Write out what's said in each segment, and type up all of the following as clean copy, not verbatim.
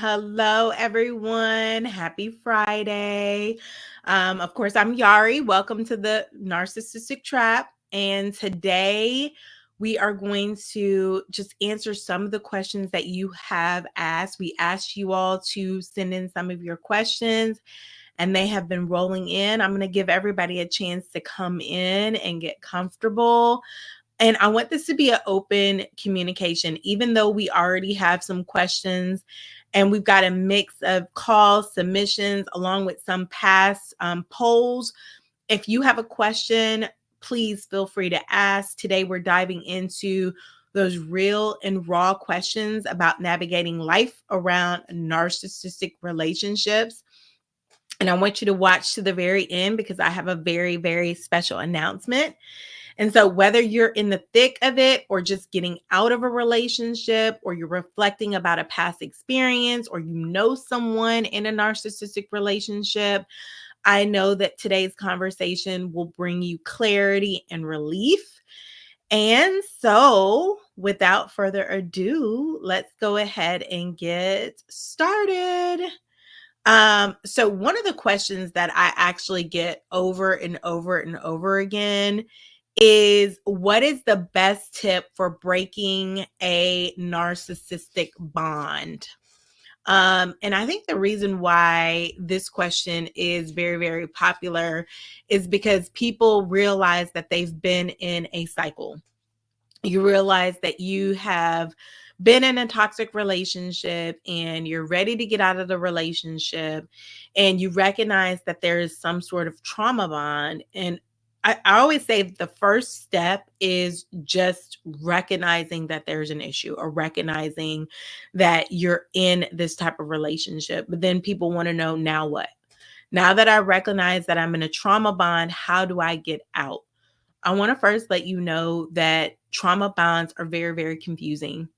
Hello, everyone. Happy Friday. Of course, I'm Yori. Welcome to the Narcissistic Trap. And today we are going to just answer some of the questions that you have asked. We asked you all to send in some of your questions, and they have been rolling in. I'm going to give everybody a chance to come in and get comfortable. And I want this to be an open communication, even though we already have some questions and we've got a mix of calls, submissions, along with some past polls. If you have a question, please feel free to ask. Today, we're diving into those real and raw questions about navigating life around narcissistic relationships. And I want you to watch to the very end because I have a very, very special announcement. And so, whether you're in the thick of it or just getting out of a relationship, or you're reflecting about a past experience, or you know someone in a narcissistic relationship, I know that today's conversation will bring you clarity and relief. And so, without further ado, let's go ahead and get started. So one of the questions that I actually get over and over and over again is, what is the best tip for breaking a narcissistic bond? And I think the reason why this question is very, very popular is because people realize that they've been in a cycle. You realize that you have been in a toxic relationship and you're ready to get out of the relationship, and you recognize that there is some sort of trauma bond. And I always say the first step is just recognizing that there's an issue, or recognizing that you're in this type of relationship. But then people want to know, now what? Now that I recognize that I'm in a trauma bond, how do I get out? I want to first let you know that trauma bonds are very, very confusing,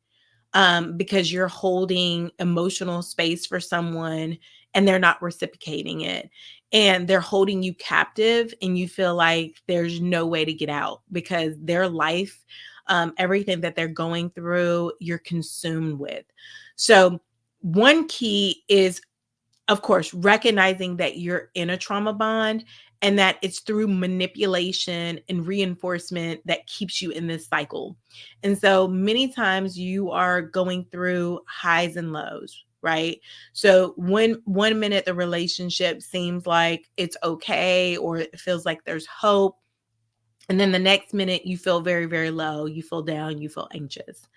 because you're holding emotional space for someone and they're not reciprocating it. And they're holding you captive, and you feel like there's no way to get out because their life, everything that they're going through, you're consumed with. So, one key is, of course, recognizing that you're in a trauma bond and that it's through manipulation and reinforcement that keeps you in this cycle. And so many times you are going through highs and lows, right? So when one minute the relationship seems like it's okay, or it feels like there's hope, and then the next minute you feel very, very low, you feel down, you feel anxious.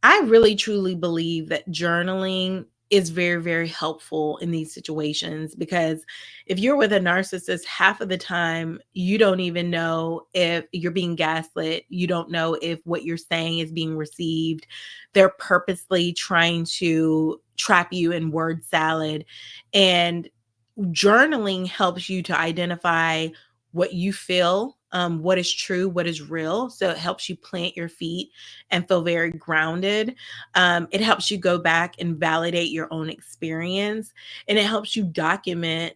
I really truly believe that journaling is very, very helpful in these situations, because if you're with a narcissist, half of the time, you don't even know if you're being gaslit. You don't know if what you're saying is being received. They're purposely trying to trap you in word salad. And journaling helps you to identify what you feel, what is true, what is real. So it helps you plant your feet and feel very grounded. It helps you go back and validate your own experience, and it helps you document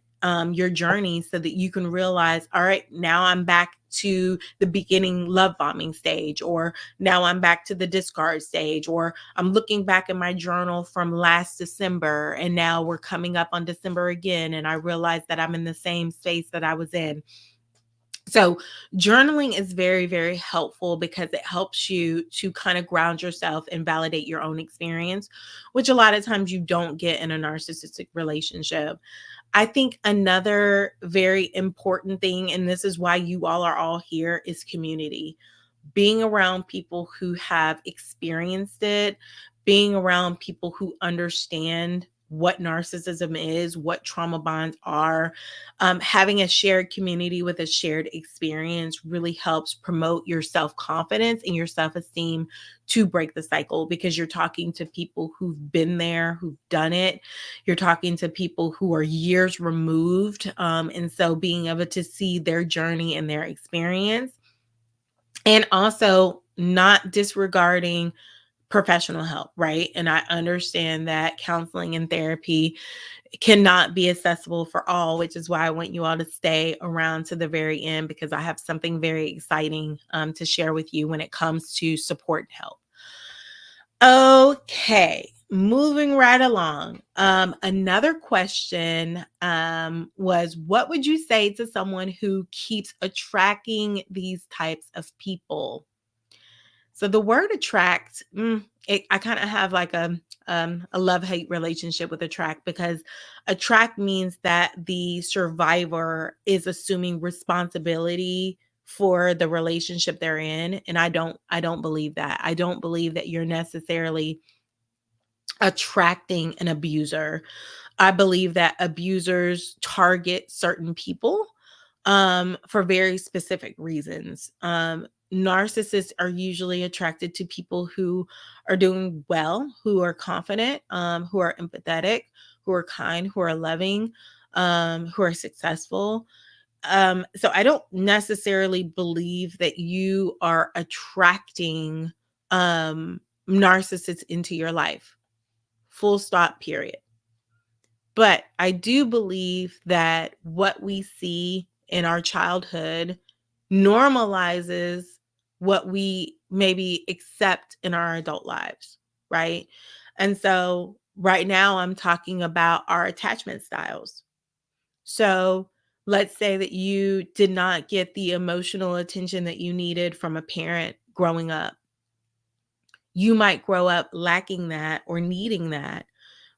your journey so that you can realize, all right, now I'm back to the beginning love bombing stage, or now I'm back to the discard stage, or I'm looking back in my journal from last December, and now we're coming up on December again, and I realize that I'm in the same space that I was in. So, journaling is very, very helpful because it helps you to kind of ground yourself and validate your own experience, which a lot of times you don't get in a narcissistic relationship. I think another very important thing, and this is why you all are all here, is community. Being around people who have experienced it, being around people who understand what narcissism is, what trauma bonds are, having a shared community with a shared experience really helps promote your self confidence and your self esteem to break the cycle, because you're talking to people who've been there, who've done it. You're talking to people who are years removed. And so being able to see their journey and their experience, and also not disregarding professional help, right? And I understand that counseling and therapy cannot be accessible for all, which is why I want you all to stay around to the very end, because I have something very exciting to share with you when it comes to support and help. Okay, moving right along. Another question was, what would you say to someone who keeps attracting these types of people? So the word attract, I kind of have like a love-hate relationship with attract, because attract means that the survivor is assuming responsibility for the relationship they're in, and I don't believe that. I don't believe that you're necessarily attracting an abuser. I believe that abusers target certain people for very specific reasons. Narcissists are usually attracted to people who are doing well, who are confident, who are empathetic, who are kind, who are loving, who are successful. So I don't necessarily believe that you are attracting narcissists into your life. Full stop, period. But I do believe that what we see in our childhood normalizes what we maybe accept in our adult lives, right? And so right now I'm talking about our attachment styles. So let's say that you did not get the emotional attention that you needed from a parent growing up. You might grow up lacking that or needing that,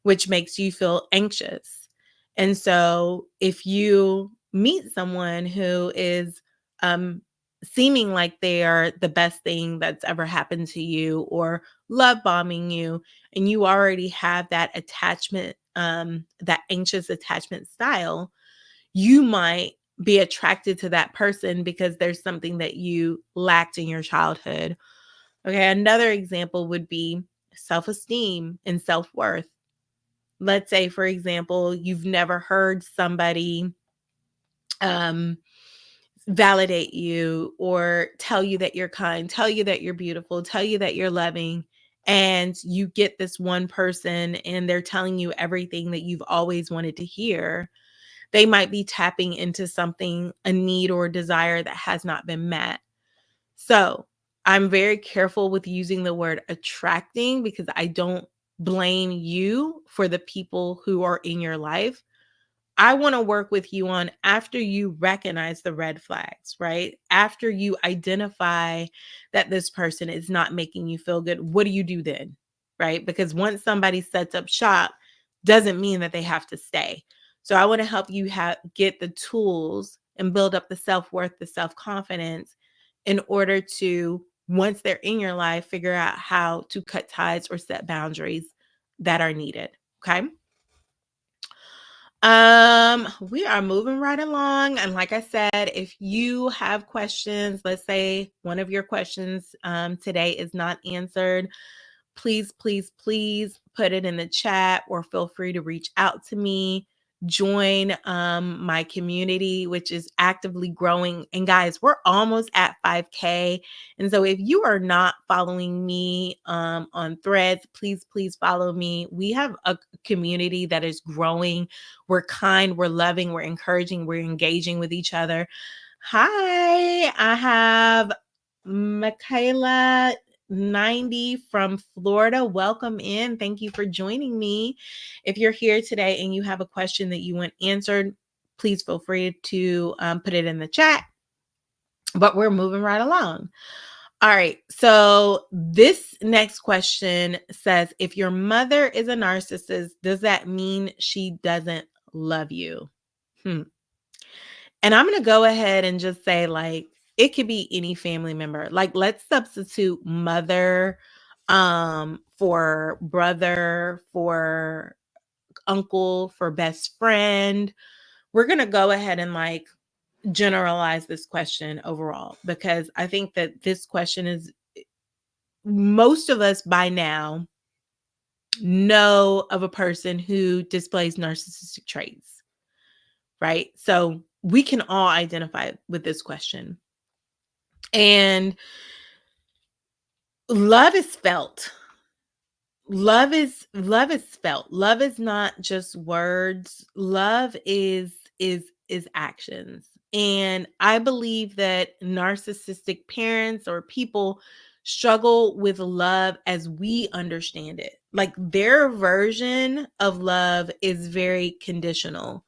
which makes you feel anxious. And so if you meet someone who is um, seeming like they are the best thing that's ever happened to you, or love bombing you, and you already have that attachment, that anxious attachment style, you might be attracted to that person because there's something that you lacked in your childhood. Okay, another example would be self esteem and self worth. Let's say, for example, you've never heard somebody um, validate you or tell you that you're kind, tell you that you're beautiful, tell you that you're loving. And you get this one person and they're telling you everything that you've always wanted to hear. They might be tapping into something, a need or desire that has not been met. So I'm very careful with using the word attracting, because I don't blame you for the people who are in your life. I want to work with you on, after you recognize the red flags, right? After you identify that this person is not making you feel good, what do you do then? Right? Because once somebody sets up shop, doesn't mean that they have to stay. So I want to help you get the tools and build up the self-worth, the self-confidence, in order to, once they're in your life, figure out how to cut ties or set boundaries that are needed. Okay? We are moving right along. And like I said, if you have questions, let's say one of your questions today is not answered, please, please, please put it in the chat, or feel free to reach out to me. Join my community, which is actively growing. And guys, we're almost at 5K. And so if you are not following me on Threads, please, please follow me. We have a community that is growing. We're kind, we're loving, we're encouraging, we're engaging with each other. Hi, I have Michaela 90 from Florida. Welcome in. Thank you for joining me. If you're here today and you have a question that you want answered, please feel free to put it in the chat. But we're moving right along. All right. So this next question says, if your mother is a narcissist, does that mean she doesn't love you? And I'm going to go ahead and just say, like, it could be any family member. Like, let's substitute mother for brother, for uncle, for best friend. We're going to go ahead and like generalize this question overall, because I think that this question is, most of us by now know of a person who displays narcissistic traits, right? So we can all identify with this question. And love is felt. Love is felt. Love is not just words. Love is actions. And I believe that narcissistic parents or people struggle with love as we understand it. Like their version of love is very conditional.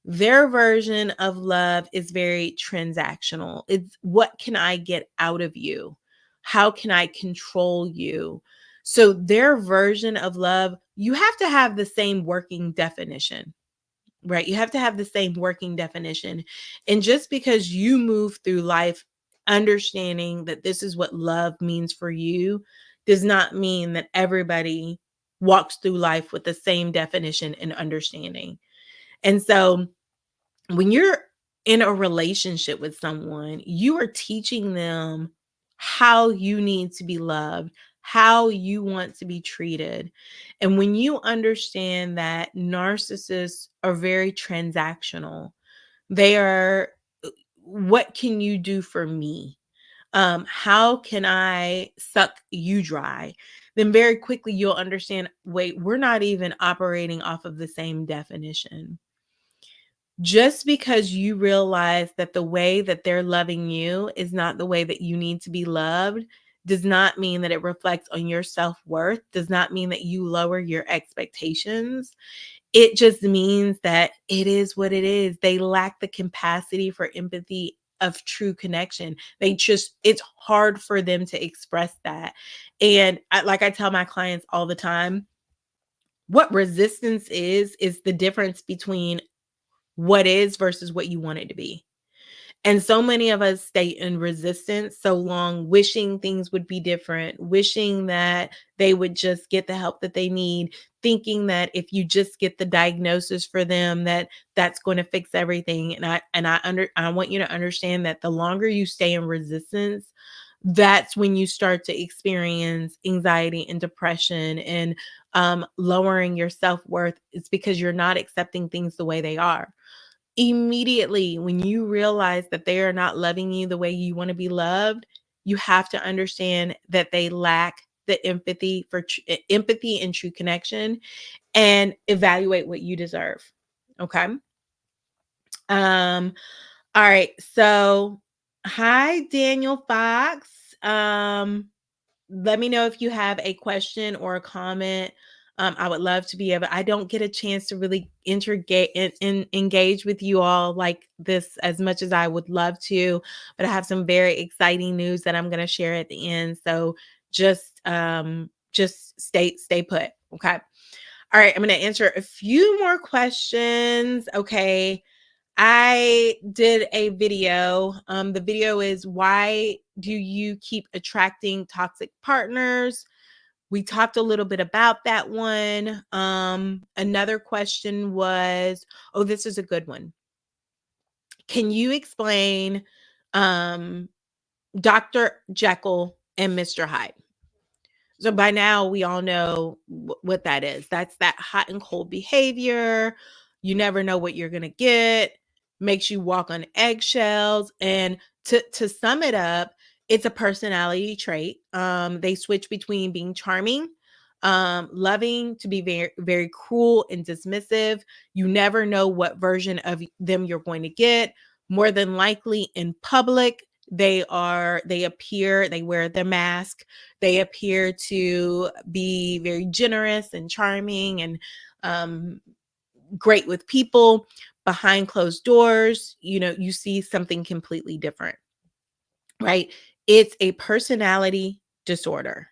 Their version of love is very transactional. It's what can I get out of you? How can I control you? So, their version of love, you have to have the same working definition, right? You have to have the same working definition. And just because you move through life understanding that this is what love means for you does not mean that everybody walks through life with the same definition and understanding. And so, when you're in a relationship with someone, you are teaching them how you need to be loved, how you want to be treated. And when you understand that narcissists are very transactional, they are, what can you do for me? How can I suck you dry? Then very quickly you'll understand, wait, we're not even operating off of the same definition. Just because you realize that the way that they're loving you is not the way that you need to be loved does not mean that it reflects on your self-worth, does not mean that you lower your expectations. It just means that it is what it is. They lack the capacity for empathy of true connection. It's hard for them to express that. And like I tell my clients all the time, what resistance is the difference between what is versus what you want it to be. And so many of us stay in resistance so long, wishing things would be different, wishing that they would just get the help that they need, thinking that if you just get the diagnosis for them, that that's going to fix everything. I want you to understand that the longer you stay in resistance, that's when you start to experience anxiety and depression and lowering your self-worth. It's because you're not accepting things the way they are. Immediately, when you realize that they are not loving you the way you want to be loved, you have to understand that they lack the empathy and true connection, and evaluate what you deserve. Okay. Um, all right. So, hi, Daniel Fox. Um, Let me know if you have a question or a comment. I would love to be able. I don't get a chance to really engage with you all like this as much as I would love to, but I have some very exciting news that I'm going to share at the end. So just stay put. Okay. All right. I'm going to answer a few more questions. Okay. I did a video. The video is, why do you keep attracting toxic partners? We talked a little bit about that one. Another question was, oh, this is a good one. Can you explain um, Dr. Jekyll and Mr. Hyde? So by now we all know what that is. That's that hot and cold behavior. You never know what you're going to get. Makes you walk on eggshells. And to sum it up, it's a personality trait. They switch between being charming, loving, to be very, very cruel and dismissive. You never know what version of them you're going to get. More than likely in public, they wear their mask, they appear to be very generous and charming and great with people. Behind closed doors, you see something completely different, right? It's a personality disorder.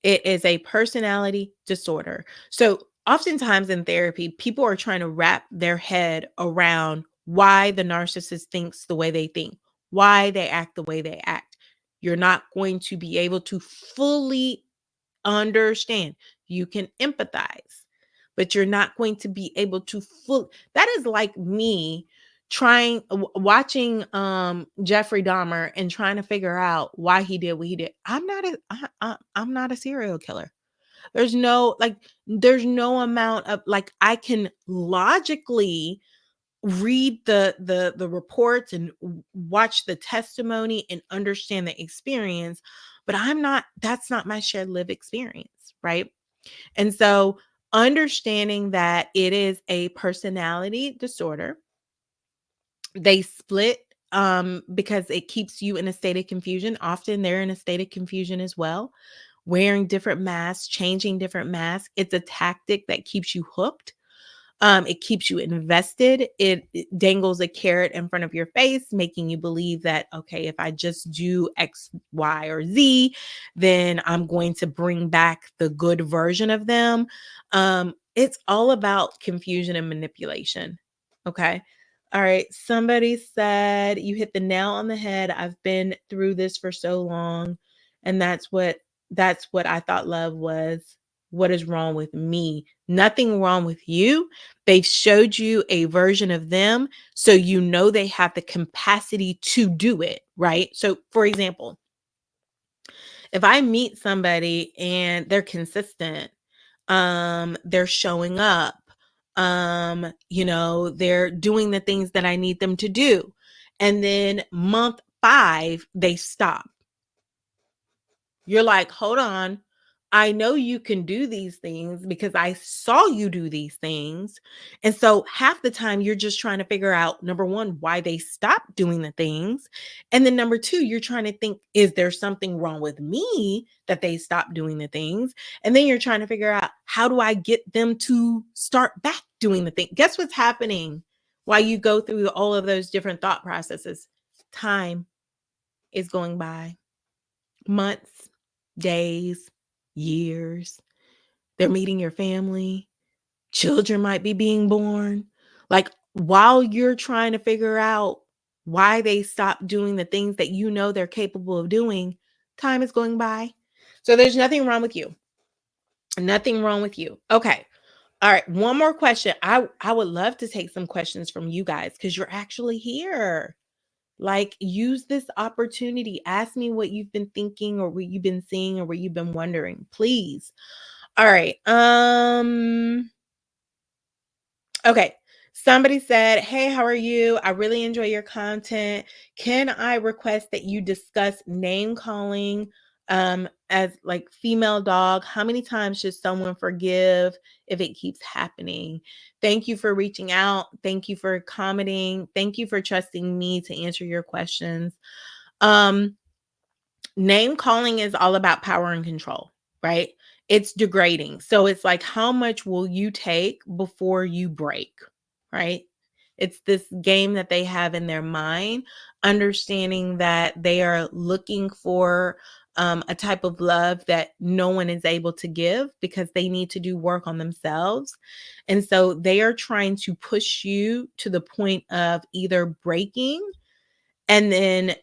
It is a personality disorder. So oftentimes in therapy, people are trying to wrap their head around why the narcissist thinks the way they think, why they act the way they act. You're not going to be able to fully understand. You can empathize, but you're not going to be able to full. That is like me watching Jeffrey Dahmer and trying to figure out why he did what he did. I'm not a serial killer. There's no amount of, like, I can logically read the reports and watch the testimony and understand the experience, but that's not my shared live experience, right? And so understanding that it is a personality disorder, they split because it keeps you in a state of confusion. Often they're in a state of confusion as well. Wearing different masks, changing different masks. It's a tactic that keeps you hooked. It keeps you invested. It dangles a carrot in front of your face, making you believe that, okay, if I just do X, Y, or Z, then I'm going to bring back the good version of them. It's all about confusion and manipulation. Okay. All right. Somebody said you hit the nail on the head. I've been through this for so long. And that's what I thought love was. What is wrong with me? Nothing wrong with you. They've showed you a version of them, so you know they have the capacity to do it, right? So, for example, if I meet somebody and they're consistent, they're showing up, they're doing the things that I need them to do, and then month 5, they stop. You're like, hold on. I know you can do these things because I saw you do these things. And so half the time you're just trying to figure out, number one, why they stopped doing the things. And then number two, you're trying to think, is there something wrong with me that they stopped doing the things? And then you're trying to figure out, how do I get them to start back doing the thing? Guess what's happening while you go through all of those different thought processes? Time is going by. Months, days, years. They're meeting your family. Children might be being born. Like, while you're trying to figure out why they stopped doing the things that you know they're capable of doing, time is going by. So there's nothing wrong with you. Nothing wrong with you. Okay. All right. One more question. I would love to take some questions from you guys because you're actually here. Like, use this opportunity. Ask me what you've been thinking or what you've been seeing or what you've been wondering, please. All right. Okay. Somebody said, "Hey, how are you? I really enjoy your content. Can I request that you discuss name calling as like female dog? How many times should someone forgive if it keeps happening?" Thank you for reaching out. Thank you for commenting. Thank you for trusting me to answer your questions. Um Name calling is all about power and control, right? It's degrading. So it's like, how much will you take before you break, right? It's this game that they have in their mind, understanding that they are looking for a type of love that no one is able to give because they need to do work on themselves. And so they are trying to push you to the point of either breaking and then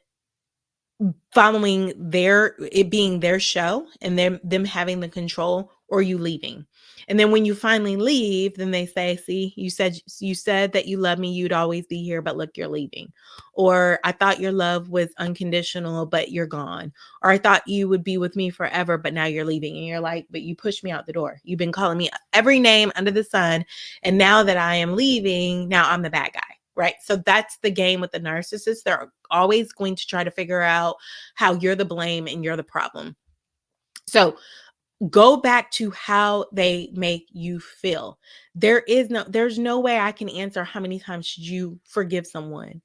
following it being their show and them having the control, or you leaving. And then when you finally leave, then they say, "See, you said that you love me, you'd always be here, but look, you're leaving." Or, "I thought your love was unconditional, but you're gone." Or, "I thought you would be with me forever, but now you're leaving." And you're like, "But you pushed me out the door. You've been calling me every name under the sun, and now that I am leaving, now I'm the bad guy." Right? So that's the game with the narcissist. They're always going to try to figure out how you're the blame and you're the problem. So go back to how they make you feel. There's no way I can answer how many times should you forgive someone.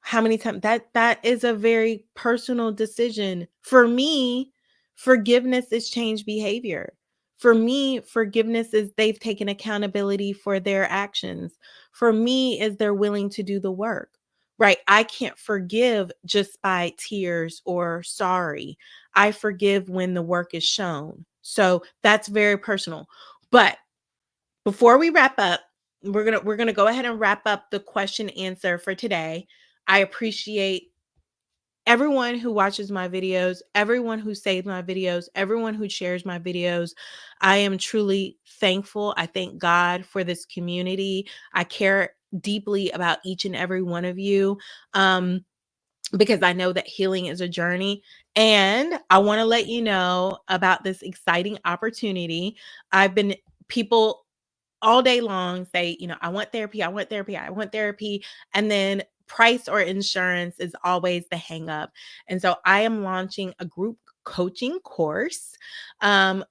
How many times? That is a very personal decision. For me, forgiveness is change behavior. For me, forgiveness is they've taken accountability for their actions. For me, is they're willing to do the work. Right? I can't forgive just by tears or sorry. I forgive when the work is shown. So that's very personal. But before we wrap up, we're gonna go ahead and wrap up the question answer for today. I appreciate everyone who watches my videos, everyone who saves my videos, everyone who shares my videos. I am truly thankful. I thank God for this community. I care deeply about each and every one of you. Because I know that healing is a journey. And I want to let you know about this exciting opportunity. I've been people all day long say, "I want therapy, I want therapy, I want therapy." And then price or insurance is always the hang up. And so I am launching a group coaching course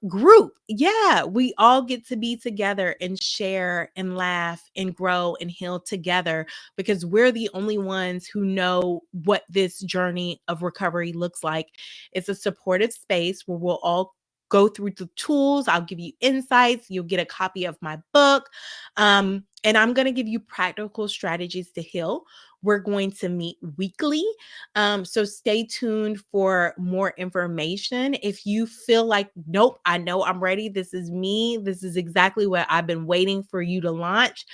group. Yeah, we all get to be together and share and laugh and grow and heal together because we're the only ones who know what this journey of recovery looks like. It's a supportive space where we'll all go through the tools. I'll give you insights. You'll get a copy of my book. And I'm going to give you practical strategies to heal. We're going to meet weekly. So stay tuned for more information. If you feel like, nope, I know I'm ready. This is me. This is exactly what I've been waiting for you to launch.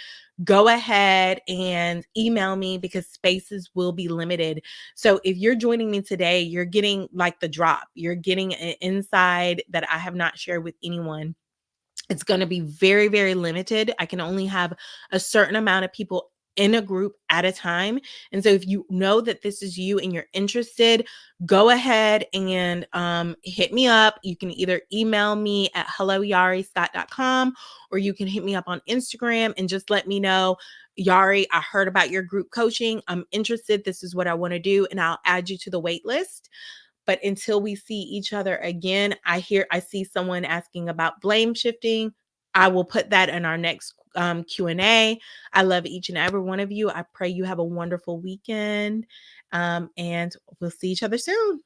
Go ahead and email me because spaces will be limited. So if you're joining me today, you're getting like the drop. You're getting an inside that I have not shared with anyone. It's going to be very, very limited. I can only have a certain amount of people in a group at a time. And so if you know that this is you and you're interested, go ahead and hit me up. You can either email me at helloyariscott.com or you can hit me up on Instagram and just let me know, Yari, I heard about your group coaching. I'm interested. This is what I want to do. And I'll add you to the wait list. But until we see each other again, I see someone asking about blame shifting. I will put that in our next Q&A. I love each and every one of you. I pray you have a wonderful weekend. And we'll see each other soon.